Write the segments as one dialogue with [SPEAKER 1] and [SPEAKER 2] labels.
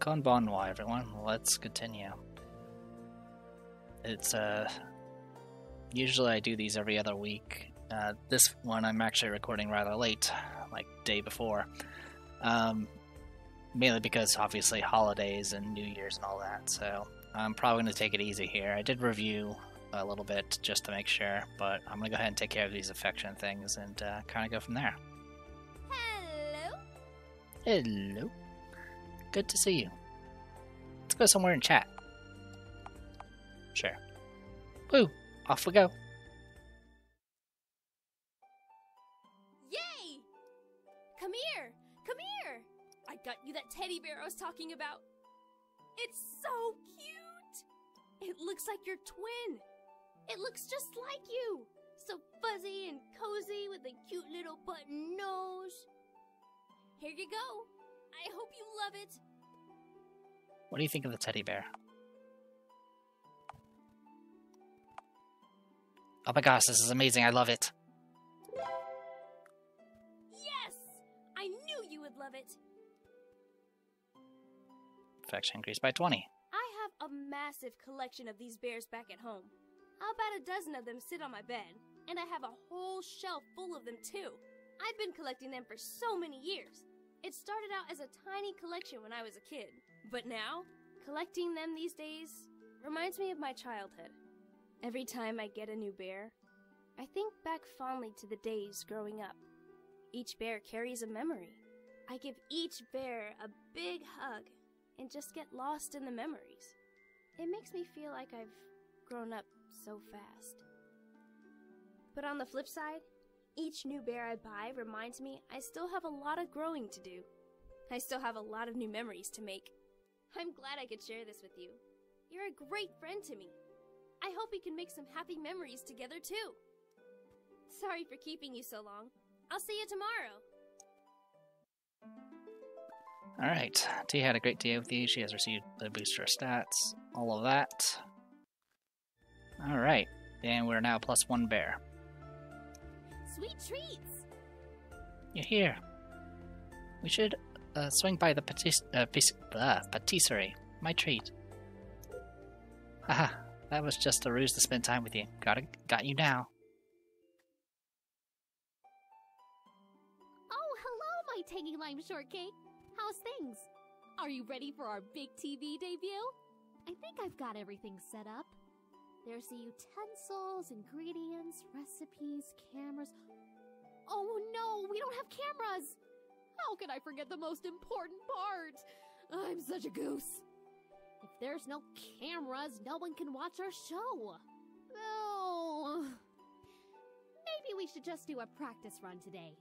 [SPEAKER 1] Konbanwa, everyone. Let's continue. It's, usually I do these every other week. This one I'm actually recording rather late, like day before. Mainly because, obviously, holidays and New Year's and all that, so I'm probably going to take it easy here. I did review a little bit just to make sure, but I'm going to go ahead and take care of these affection things and kind of go from there.
[SPEAKER 2] Hello?
[SPEAKER 1] Hello. Good to see you. Let's go somewhere and chat. Sure. Woo! Off we go.
[SPEAKER 2] Yay! Come here! Come here! I got you that teddy bear I was talking about. It's so cute! It looks like your twin. It looks just like you. So fuzzy and cozy with a cute little button nose. Here you go. I hope you love it.
[SPEAKER 1] What do you think of the teddy bear? Oh my gosh, this is amazing. I love it.
[SPEAKER 2] Yes! I knew you would love it.
[SPEAKER 1] Affection increased by 20.
[SPEAKER 2] I have a massive collection of these bears back at home. About a dozen of them sit on my bed, and I have a whole shelf full of them too. I've been collecting them for so many years. It started out as a tiny collection when I was a kid, but now, collecting them these days reminds me of my childhood. Every time I get a new bear, I think back fondly to the days growing up. Each bear carries a memory. I give each bear a big hug and just get lost in the memories. It makes me feel like I've grown up so fast. But on the flip side, each new bear I buy reminds me I still have a lot of growing to do. I still have a lot of new memories to make. I'm glad I could share this with you. You're a great friend to me. I hope we can make some happy memories together too. Sorry for keeping you so long. I'll see you tomorrow.
[SPEAKER 1] Alright, T had a great day with you. She has received the booster stats. All of that. Alright, and we're now +1 bear.
[SPEAKER 2] Sweet treats!
[SPEAKER 1] You're here. We should swing by the patisserie. My treat. Haha, that was just a ruse to spend time with you. Got you now.
[SPEAKER 3] Oh, hello, my tangy lime shortcake. How's things? Are you ready for our big TV debut? I think I've got everything set up. There's the utensils, ingredients, recipes, cameras. Oh no, we don't have cameras! How could I forget the most important part? I'm such a goose. If there's no cameras, no one can watch our show. Oh. Maybe we should just do a practice run today.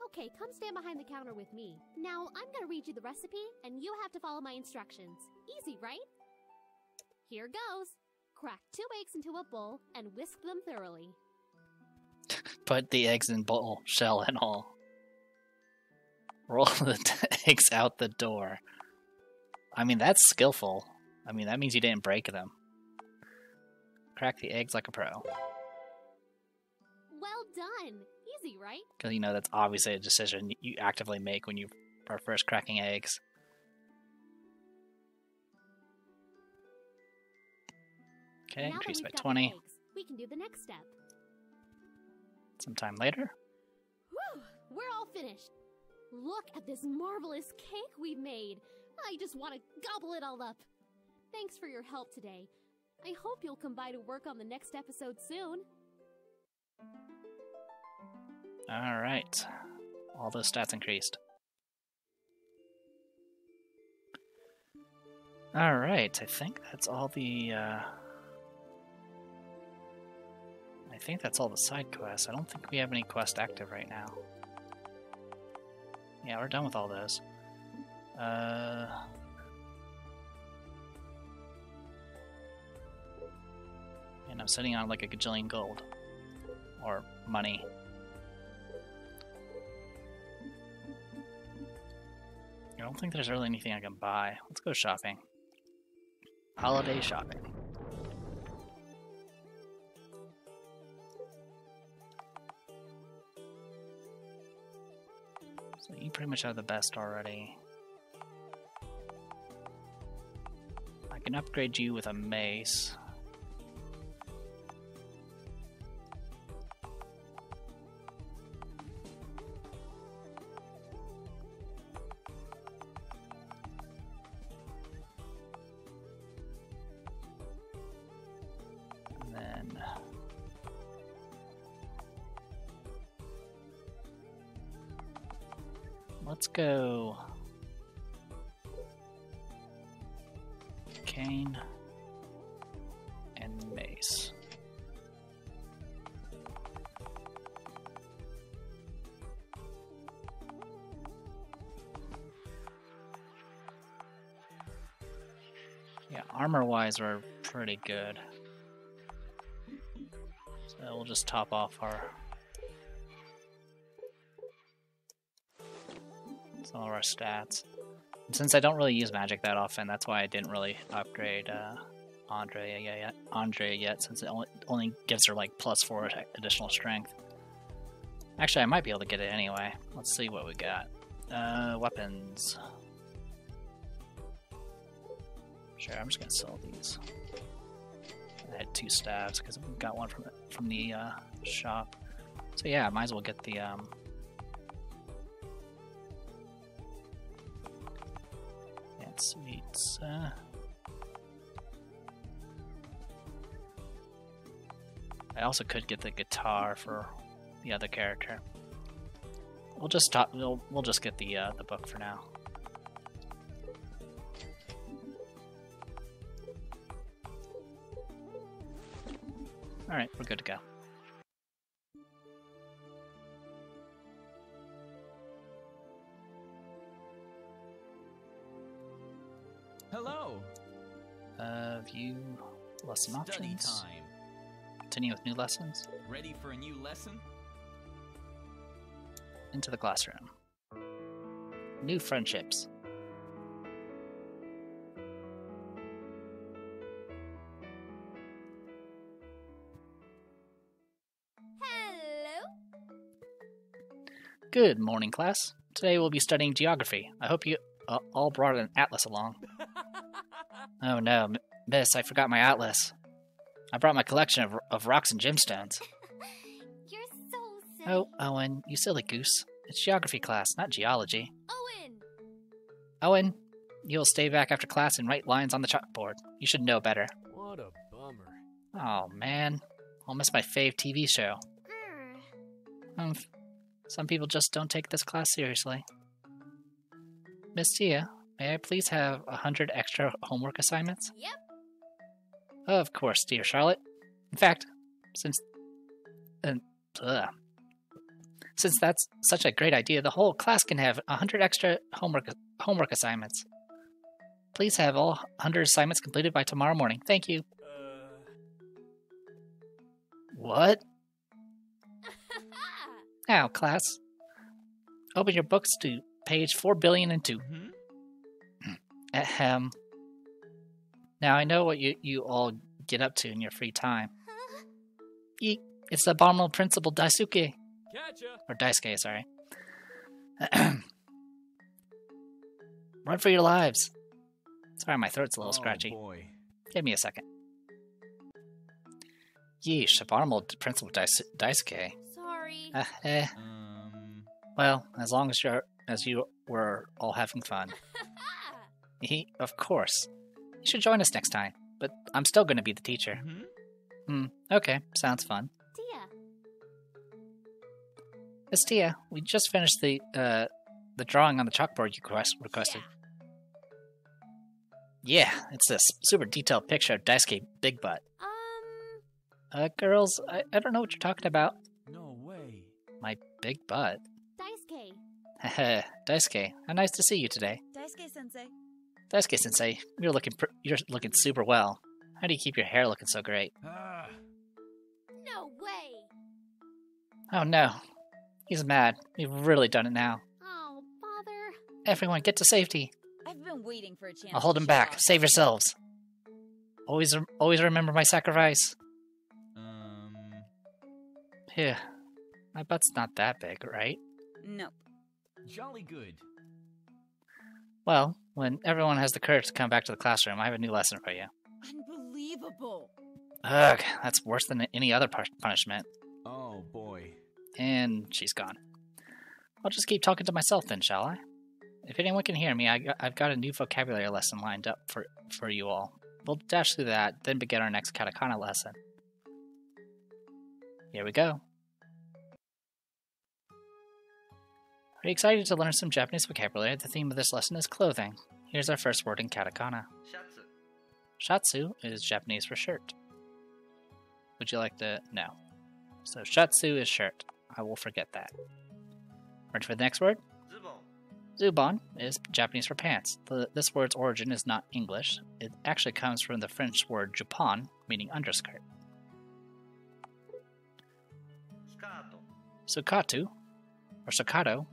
[SPEAKER 3] Okay, come stand behind the counter with me. Now, I'm gonna read you the recipe, and you have to follow my instructions. Easy, right? Here goes. Crack 2 eggs into a bowl and whisk them thoroughly.
[SPEAKER 1] Put the eggs in bowl, shell and all. Roll the eggs out the door. I mean, that's skillful. I mean, that means you didn't break them. Crack the eggs like a pro.
[SPEAKER 3] Well done. Easy, right?
[SPEAKER 1] Because you know that's obviously a decision you actively make when you are first cracking eggs. Okay,
[SPEAKER 3] Now
[SPEAKER 1] increased
[SPEAKER 3] that
[SPEAKER 1] by
[SPEAKER 3] we've got
[SPEAKER 1] 20.
[SPEAKER 3] the eggs, we can do the next step.
[SPEAKER 1] Sometime later.
[SPEAKER 3] Whew, we're all finished. Look at this marvelous cake we've made. I just want to gobble it all up. Thanks for your help today. I hope you'll come by to work on the next episode soon.
[SPEAKER 1] Alright. All those stats increased. Alright, I think that's all the, I think that's all the side quests. I don't think we have any quest active right now. Yeah, we're done with all those. And I'm sitting on like a gajillion gold. Or money. I don't think there's really anything I can buy. Let's go shopping. Holiday shopping. So you pretty much have the best already. I can upgrade you with a mace. And then let's go cane and mace. Yeah, armor-wise, we're pretty good. So we'll just top off some of our stats. And since I don't really use magic that often, that's why I didn't really upgrade Andrea yet, since it only gives her like +4 additional strength. Actually, I might be able to get it anyway. Let's see what we got. Weapons. Sure, I'm just gonna sell these. I had 2 staves because we got one from the shop. So yeah, I might as well get the sweets. I also could get the guitar for the other character. We'll just we'll just get the book for now. All right, we're good to go.
[SPEAKER 4] Hello.
[SPEAKER 1] View lesson
[SPEAKER 4] Study
[SPEAKER 1] options.
[SPEAKER 4] time.
[SPEAKER 1] Continue with new lessons.
[SPEAKER 4] Ready for a new lesson?
[SPEAKER 1] Into the classroom. New friendships.
[SPEAKER 2] Hello?
[SPEAKER 1] Good morning, class. Today we'll be studying geography. I hope you all brought an atlas along. Oh no, miss, I forgot my atlas. I brought my collection of rocks and gemstones.
[SPEAKER 3] You're so silly.
[SPEAKER 1] Oh, Owen, you silly goose. It's geography class, not geology.
[SPEAKER 2] Owen!
[SPEAKER 1] Owen, you'll stay back after class and write lines on the chalkboard. You should know better.
[SPEAKER 5] What a bummer.
[SPEAKER 1] Oh man, I'll miss my fave TV show.
[SPEAKER 3] Grr.
[SPEAKER 1] Some people just don't take this class seriously. Miss Tia, may I please have 100 extra homework assignments?
[SPEAKER 2] Yep.
[SPEAKER 1] Of course, dear Charlotte. In fact, since that's such a great idea, the whole class can have 100 extra homework assignments. Please have all 100 assignments completed by tomorrow morning. Thank you. What? Now, class, open your books to page 4,000,000,002. Ahem. Now I know what you all get up to in your free time. Eek, it's the abominable principal Daisuke.
[SPEAKER 5] Catcha!
[SPEAKER 1] Or Daisuke, sorry. Run for your lives. Sorry, my throat's a little scratchy.
[SPEAKER 4] Boy.
[SPEAKER 1] Give me a second. Yeesh, abominable principal Daisuke.
[SPEAKER 2] Sorry.
[SPEAKER 1] Well, as long as you were all having fun. Of course. You should join us next time, but I'm still going to be the teacher. Okay, sounds fun.
[SPEAKER 3] Tia.
[SPEAKER 1] Miss Tia, we just finished the drawing on the chalkboard you requested. Yeah, it's this super detailed picture of Daisuke Big Butt. Girls, I don't know what you're talking about.
[SPEAKER 4] No way.
[SPEAKER 1] My big butt.
[SPEAKER 3] Daisuke.
[SPEAKER 1] Heh, Daisuke, how nice to see you today.
[SPEAKER 6] Daisuke-sensei.
[SPEAKER 1] Daisuke-sensei, you're looking super well. How do you keep your hair looking so great?
[SPEAKER 2] No way.
[SPEAKER 1] Oh no, he's mad. We've really done it now.
[SPEAKER 3] Oh, bother.
[SPEAKER 1] Everyone, get to safety.
[SPEAKER 6] I've been waiting for a chance.
[SPEAKER 1] I'll hold
[SPEAKER 6] to
[SPEAKER 1] him
[SPEAKER 6] show
[SPEAKER 1] back.
[SPEAKER 6] off.
[SPEAKER 1] Save yourselves. Always remember my sacrifice. Here, my butt's not that big, right?
[SPEAKER 6] Nope.
[SPEAKER 4] Jolly good.
[SPEAKER 1] Well, when everyone has the courage to come back to the classroom, I have a new lesson for you.
[SPEAKER 6] Unbelievable.
[SPEAKER 1] Ugh, that's worse than any other punishment.
[SPEAKER 4] Oh boy.
[SPEAKER 1] And she's gone. I'll just keep talking to myself then, shall I? If anyone can hear me, I've got a new vocabulary lesson lined up for you all. We'll dash through that, then begin our next Katakana lesson. Here we go. Are you excited to learn some Japanese vocabulary? The theme of this lesson is clothing. Here's our first word in Katakana. Shatsu is Japanese for shirt. Would you like to know? So shatsu is shirt. I will forget that. Ready for the next word? Zubon is Japanese for pants. This word's origin is not English. It actually comes from the French word jupon, meaning underskirt. Sukatu, or sukato,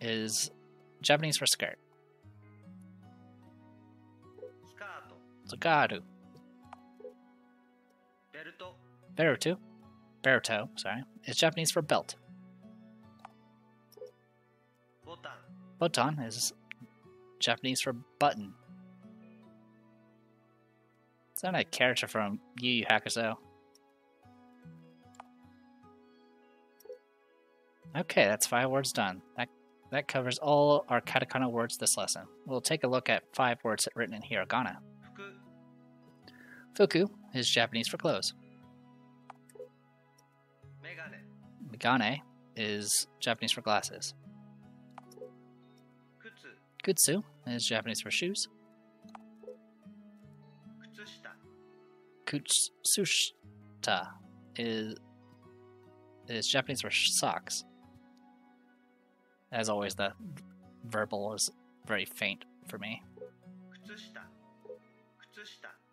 [SPEAKER 1] is Japanese for skirt. Sukaru. Beruto, is Japanese for belt. Botan is Japanese for button. Is that a character from Yu Yu Hakusho? Okay, that's 5 words done. That covers all our katakana words this lesson. We'll take a look at 5 words written in hiragana. Fuku is Japanese for clothes. Megane is Japanese for glasses. Kutsu is Japanese for shoes. Kutsushita is Japanese for socks. As always, the verbal is very faint for me.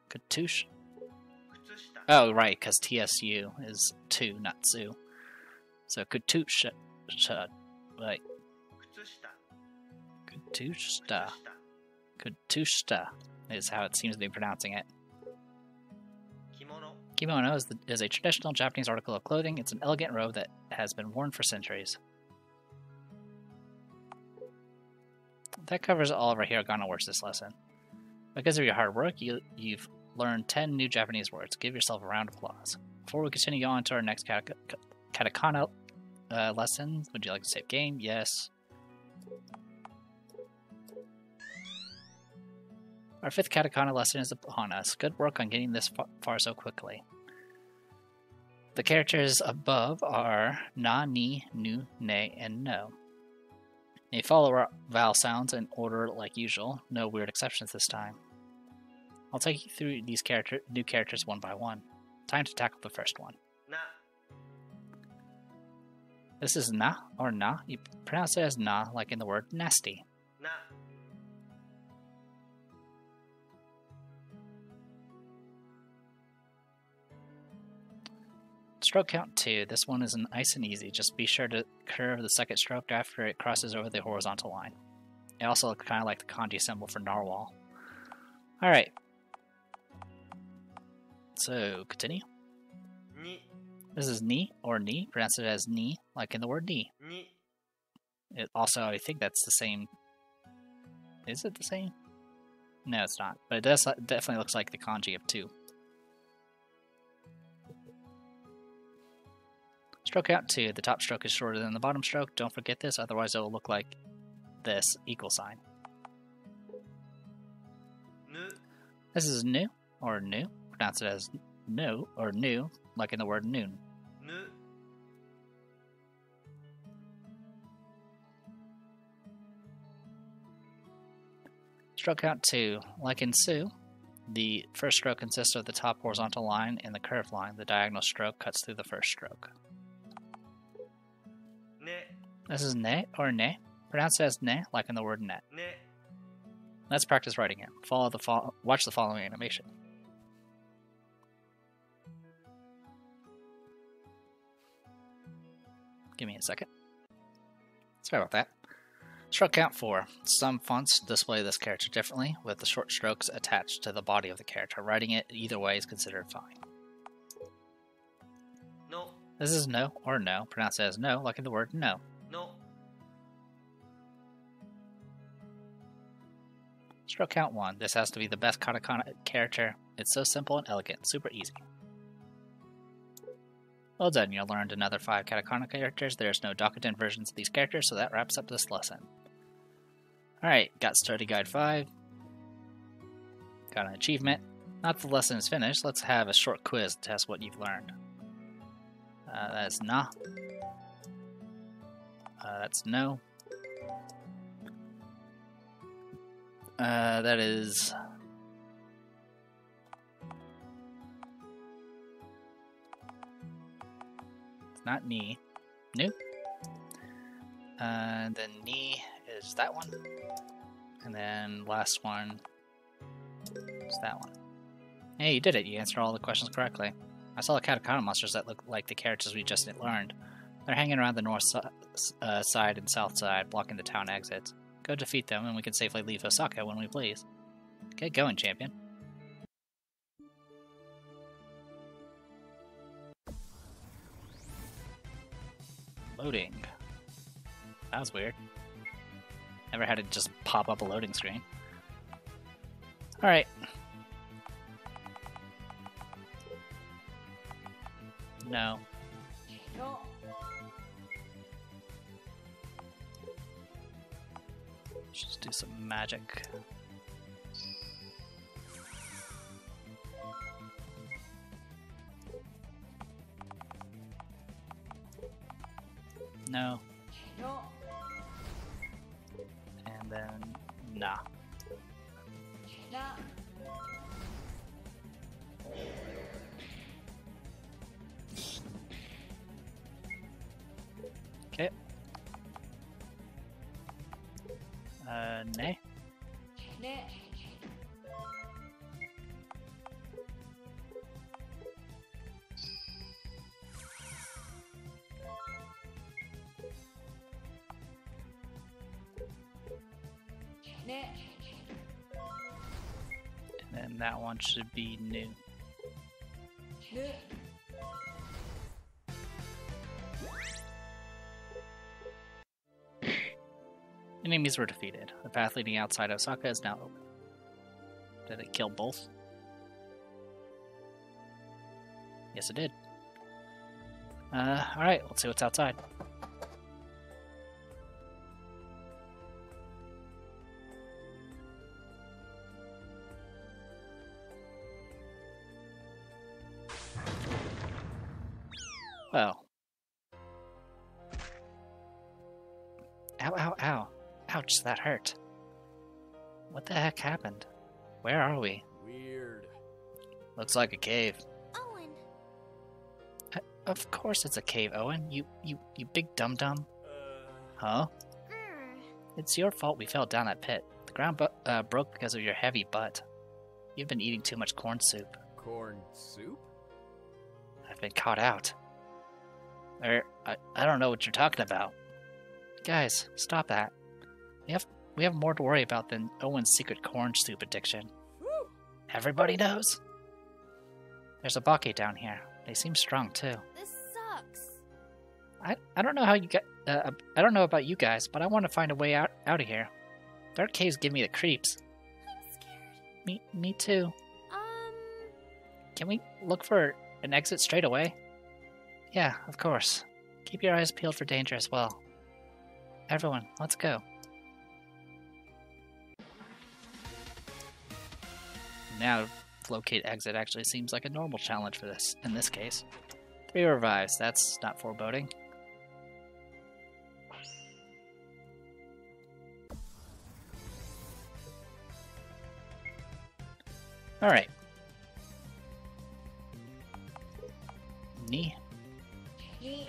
[SPEAKER 1] Katush. Oh, right, because TSU is tu, not su. So Katushita. Right. Katushita is how it seems to be pronouncing it. Kimono is a traditional Japanese article of clothing. It's an elegant robe that has been worn for centuries. That covers all of our hiragana words this lesson. Because of your hard work, you've learned 10 new Japanese words. Give yourself a round of applause. Before we continue on to our next katakana lesson, would you like to save game? Yes. Our 5th katakana lesson is upon us. Good work on getting this far so quickly. The characters above are na, ni, nu, ne, and no. They follow our vowel sounds in order like usual. No weird exceptions this time. I'll take you through these new characters one by one. Time to tackle the first one. This is na or na. You pronounce it as na, like in the word nasty. Stroke count 2. This one is nice and easy. Just be sure to curve the second stroke after it crosses over the horizontal line. It also looks kind of like the kanji symbol for narwhal. Alright. So, continue. This is ni or ni. Pronounce it as ni, like in the word ni. It also, I think that's the same. Is it the same? No, it's not. But it definitely looks like the kanji of 2. Stroke out 2. The top stroke is shorter than the bottom stroke. Don't forget this, otherwise it will look like this equal sign. This is nu or nu. Pronounce it as no or nu, like in the word noon. Stroke count 2. Like in su, the first stroke consists of the top horizontal line and the curved line. The diagonal stroke cuts through the first stroke. This is ne or ne. Pronounce it as ne, like in the word net. Let's practice writing it. Watch the following animation. Give me a second. Sorry about that. Stroke count 4. Some fonts display this character differently, with the short strokes attached to the body of the character. Writing it either way is considered fine.
[SPEAKER 7] No.
[SPEAKER 1] This is no or no. Pronounce it as no, like in the word no.
[SPEAKER 7] No.
[SPEAKER 1] Stroke count 1. This has to be the best Katakana character. It's so simple and elegant, super easy. Well done, you learned another 5 Katakana characters. There's no Dokuden versions of these characters, so that wraps up this lesson. Alright, got Study Guide 5. Got an achievement. Not that the lesson is finished, let's have a short quiz to test what you've learned. That is nah. That's no. That is... It's not knee. New. Then knee is that one. And then last one is that one. Hey, you did it. You answered all the questions correctly. I saw the Katakana monsters that look like the characters we just learned. They're hanging around the north side and south side, blocking the town exits. Go defeat them, and we can safely leave Osaka when we please. Get going, champion. Loading. That was weird. Never had it just pop up a loading screen. Alright. No.
[SPEAKER 6] No.
[SPEAKER 1] Let's just do some magic. No.
[SPEAKER 6] No.
[SPEAKER 1] And then, nah.
[SPEAKER 6] Nah.
[SPEAKER 1] Okay. Nay.
[SPEAKER 6] Nah. Nah.
[SPEAKER 1] And then that one should be new.
[SPEAKER 6] Nah.
[SPEAKER 1] Enemies were defeated. The path leading outside Osaka is now open. Did it kill both? Yes, it did. Alright, let's see what's outside. Well. Ow, ow, ow. Ouch, that hurt. What the heck happened? Where are we?
[SPEAKER 5] Weird.
[SPEAKER 1] Looks like a cave.
[SPEAKER 2] Owen,
[SPEAKER 1] Of course it's a cave, Owen. You big dum-dum. Huh? It's your fault we fell down that pit. The ground broke because of your heavy butt. You've been eating too much corn soup.
[SPEAKER 5] Corn soup?
[SPEAKER 1] I've been caught out. I don't know what you're talking about. Guys, stop that. We have more to worry about than Owen's secret corn soup addiction.
[SPEAKER 5] Woo!
[SPEAKER 1] Everybody knows? There's a Bake down here. They seem strong too.
[SPEAKER 2] this sucks.
[SPEAKER 1] I don't know how you get. I don't know about you guys, but I want to find a way out of here. Dark caves give me the creeps.
[SPEAKER 2] I'm scared.
[SPEAKER 1] Me too. Can we look for an exit straight away? Yeah, of course. Keep your eyes peeled for danger as well. Everyone, let's go. Now, locate exit actually seems like a normal challenge for this, in this case. 3 revives, that's not foreboding. Alright. Knee.
[SPEAKER 6] Knee.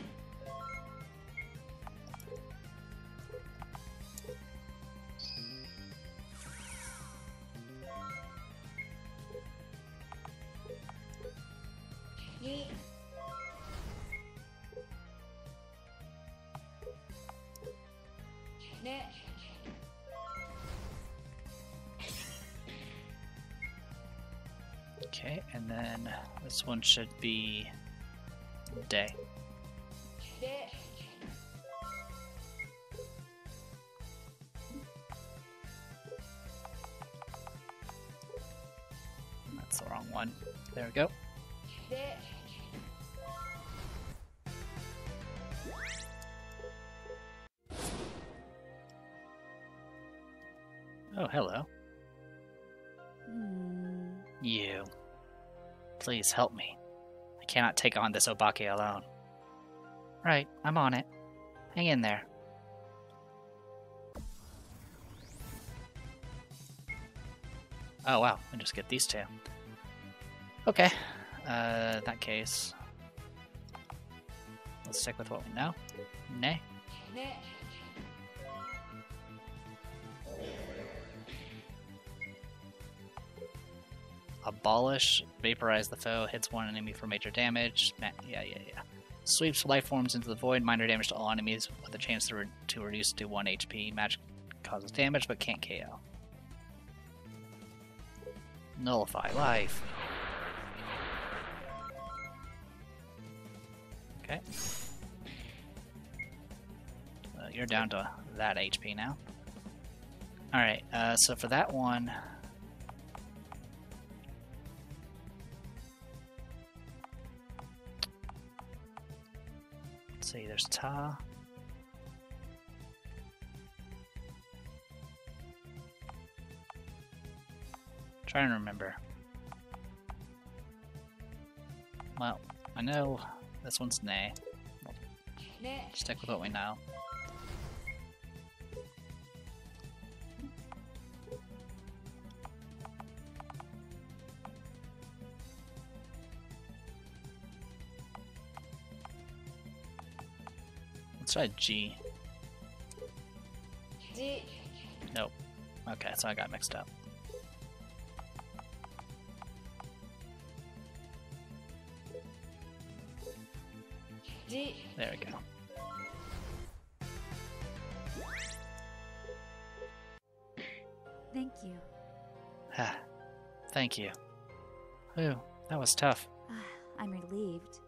[SPEAKER 6] Knee. Nah.
[SPEAKER 1] Okay, and then this one should be day.
[SPEAKER 6] Nah.
[SPEAKER 1] That's the wrong one. There we go.
[SPEAKER 6] De.
[SPEAKER 1] Oh, hello.
[SPEAKER 3] Hmm.
[SPEAKER 1] You. Please help me. I cannot take on this Obake alone. Right, I'm on it. Hang in there. Oh wow, I just get these two. Okay, in that case, let's stick with what we know. Nay.
[SPEAKER 6] Ne.
[SPEAKER 1] Abolish, vaporize the foe, hits one enemy for major damage. Yeah. Sweeps life forms into the void, minor damage to all enemies with a chance to reduce to 1 HP. Magic causes damage but can't KO. Nullify life. Okay. You're down to that HP now. Alright, so for that one... Let's see, there's Ta. Trying to remember. Well, I know this one's Nay.
[SPEAKER 6] Ne.
[SPEAKER 1] Stick with what we know. Let's try G.
[SPEAKER 6] G.
[SPEAKER 1] Nope. Okay, so I got mixed up.
[SPEAKER 6] G.
[SPEAKER 1] There we go.
[SPEAKER 3] Thank you.
[SPEAKER 1] Thank you. Ooh, that was tough.
[SPEAKER 3] I'm relieved.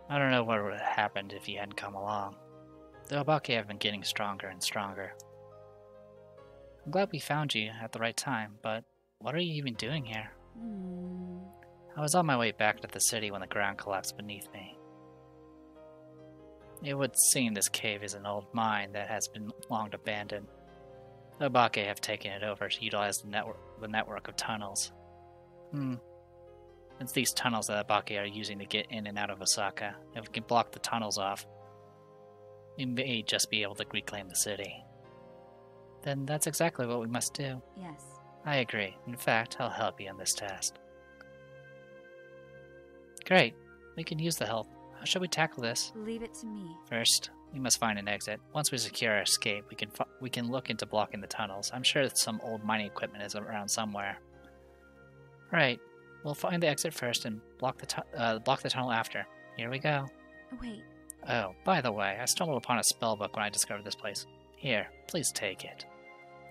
[SPEAKER 1] I don't know what would have happened if you hadn't come along. The Obake have been getting stronger and stronger. I'm glad we found you at the right time, but what are you even doing here? I was on my way back to the city when the ground collapsed beneath me. It would seem this cave is an old mine that has been long abandoned. The Obake have taken it over to utilize the network of tunnels. It's these tunnels that Obake are using to get in and out of Osaka. If we can block the tunnels off, we may just be able to reclaim the city. Then that's exactly what we must do.
[SPEAKER 3] Yes.
[SPEAKER 1] I agree. In fact, I'll help you in this task. Great. We can use the help. How should we tackle this?
[SPEAKER 3] Leave it to me.
[SPEAKER 1] First, we must find an exit. Once we secure our escape, we can look into blocking the tunnels. I'm sure that some old mining equipment is around somewhere. Right. We'll find the exit first and block the tunnel after. Here we go.
[SPEAKER 3] Wait.
[SPEAKER 1] Oh, by the way, I stumbled upon a spell book when I discovered this place. Here, please take it.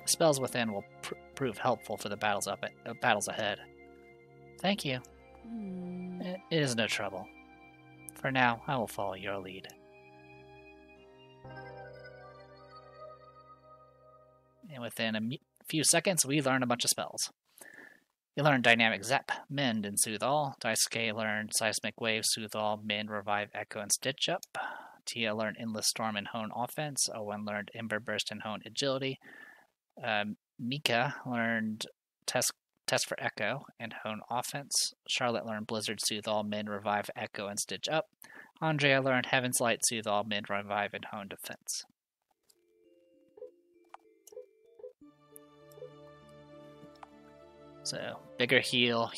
[SPEAKER 1] The spells within will prove helpful for the battles ahead. Thank you. It is no trouble. For now, I will follow your lead. And within a few seconds, we learn a bunch of spells. You learn Dynamic Zap, Mend, and Soothe All. Daisuke learned Seismic Wave, Soothe All, Mend, Revive, Echo, and Stitch Up. Tia learned Endless Storm and Hone Offense. Owen learned Ember Burst and Hone Agility. Mika learned Test for Echo and Hone Offense. Charlotte learned Blizzard, Soothe All, Mend, Revive, Echo, and Stitch Up. Andrea learned Heaven's Light, Soothe All, Mend, Revive, and Hone Defense. So, bigger heal,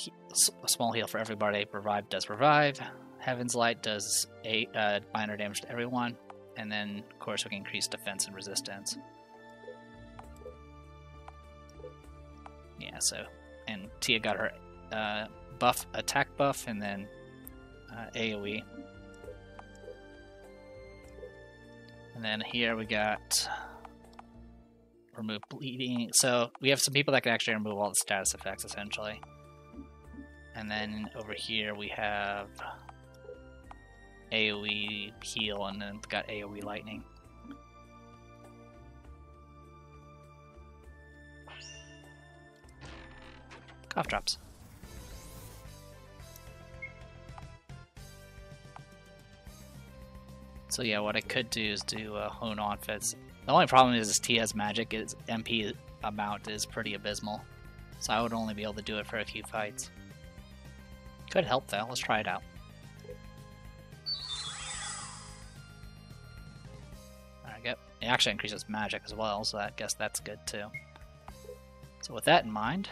[SPEAKER 1] small heal for everybody. Revive does revive. Heaven's Light does 8 minor damage to everyone. And then, of course, we can increase defense and resistance. Yeah, so, and Tia got her attack buff, and then AoE. And then here we got remove bleeding. So we have some people that can actually remove all the status effects, essentially. And then over here we have AoE heal, and then we've got AoE lightning. Cough drops. So yeah, what I could do is do Hone On Fits. The only problem is Tia's magic is MP amount is pretty abysmal. So I would only be able to do it for a few fights. Could help though, let's try it out. There we go. It actually increases magic as well, so I guess that's good too. So with that in mind,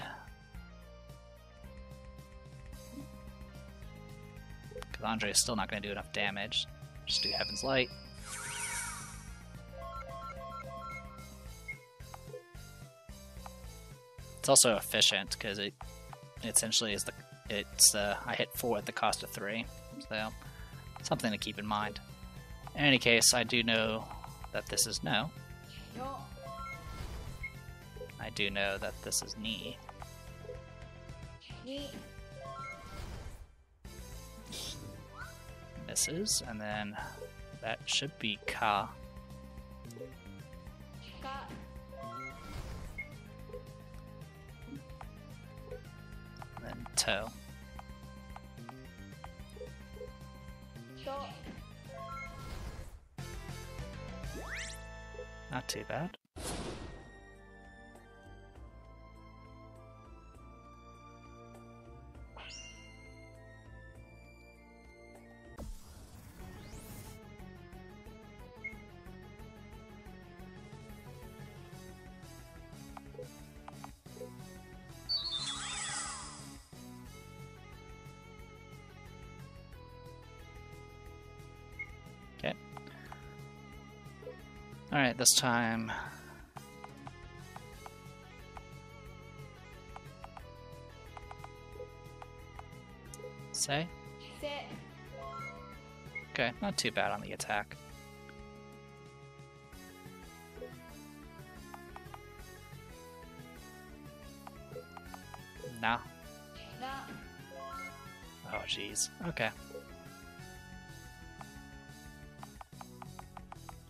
[SPEAKER 1] because Andre is still not going to do enough damage, just do Heaven's Light. It's also efficient because it essentially is I hit 4 at the cost of 3, so something to keep in mind. In any case, I do know that this is no.
[SPEAKER 6] No.
[SPEAKER 1] I do know that this is Ni.
[SPEAKER 6] Ni.
[SPEAKER 1] Misses, and then that should be Ka.
[SPEAKER 6] Ka.
[SPEAKER 1] And then To.
[SPEAKER 6] To.
[SPEAKER 1] Not too bad. Okay. Alright, this time. Say?
[SPEAKER 6] Se.
[SPEAKER 1] Okay, not too bad on the attack. Nah.
[SPEAKER 6] Na.
[SPEAKER 1] Oh, jeez. Okay.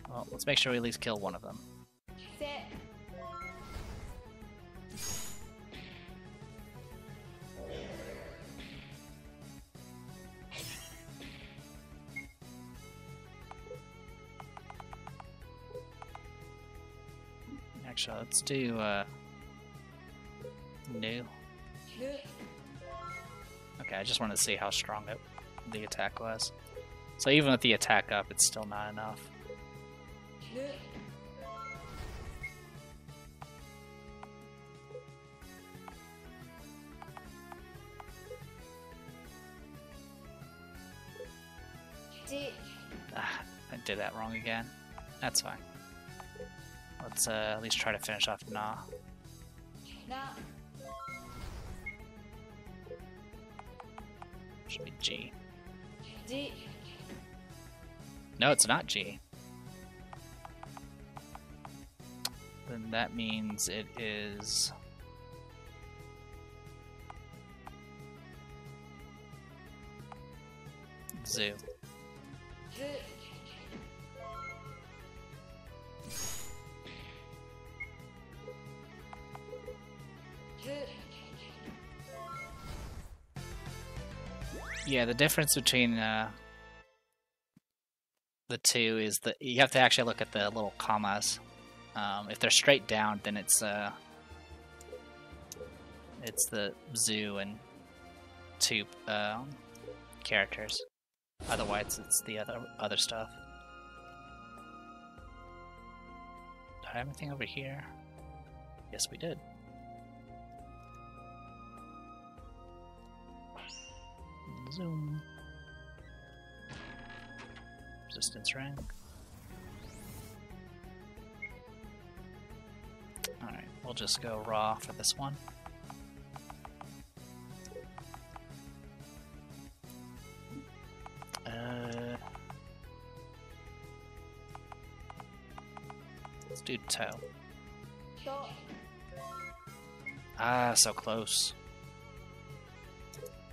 [SPEAKER 1] Well, let's make sure we at least kill one of them.
[SPEAKER 6] Se.
[SPEAKER 1] Actually, let's do, new.
[SPEAKER 6] Nu.
[SPEAKER 1] Okay, I just wanted to see how strong the attack was. So even with the attack up, it's still not enough.
[SPEAKER 6] Nu. Ji.
[SPEAKER 1] Ah, I did that wrong again. That's fine. Let's at least try to finish off Na.
[SPEAKER 6] Na.
[SPEAKER 1] Should be G.
[SPEAKER 6] Ji.
[SPEAKER 1] No, it's not G. Then that means it is... Zoo.
[SPEAKER 6] Zu. Zu.
[SPEAKER 1] Yeah, the difference between the two is that you have to actually look at the little commas. If they're straight down, then it's the zoo and two characters. Otherwise, it's the other stuff. Do I have anything over here? Yes, we did. Zoom. Resistance ring. Alright, we'll just go raw for this one. Let's do toe.
[SPEAKER 6] To.
[SPEAKER 1] Ah, so close.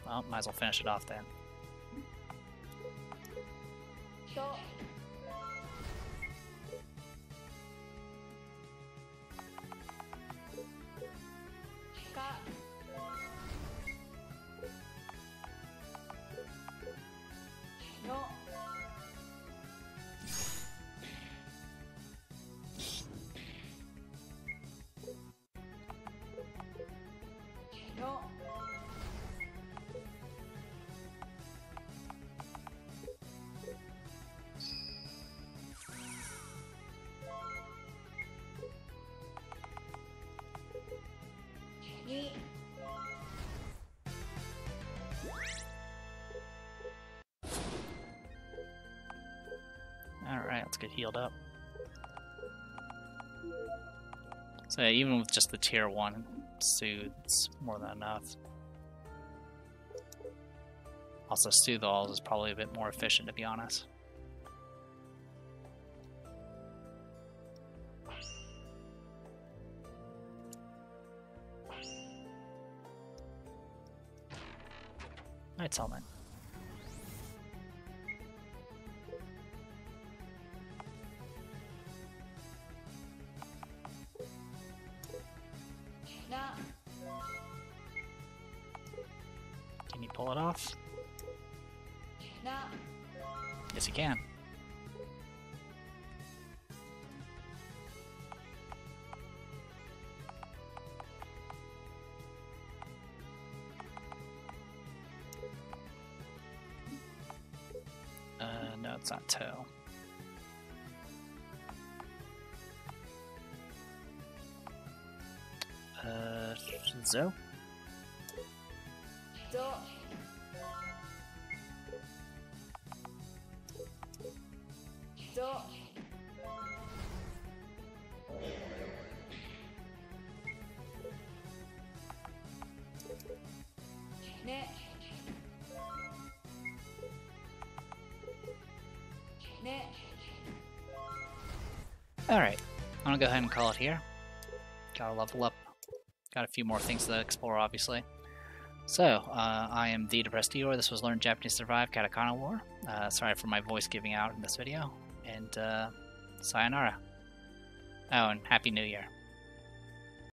[SPEAKER 1] Well, might as well finish it off then.
[SPEAKER 6] To. Ka. No. No. Ni.
[SPEAKER 1] Alright, let's get healed up. So yeah, even with just the tier 1 soothes more than enough. Also, Soothe Alls is probably a bit more efficient, to be honest. Night Settlement.
[SPEAKER 6] Na.
[SPEAKER 1] Can you pull it off?
[SPEAKER 6] Na.
[SPEAKER 1] Yes, you can. No, it's not toe. Zo?
[SPEAKER 6] Do. Do. Ne. Ne.
[SPEAKER 1] Alright, I'm gonna go ahead and call it here. Gotta level up. Got a few more things to explore, obviously. So, I am the Depressed Eeyore. This was Learn Japanese Survive Katakana War. Sorry for my voice giving out in this video. And, sayonara. Oh, and Happy New Year.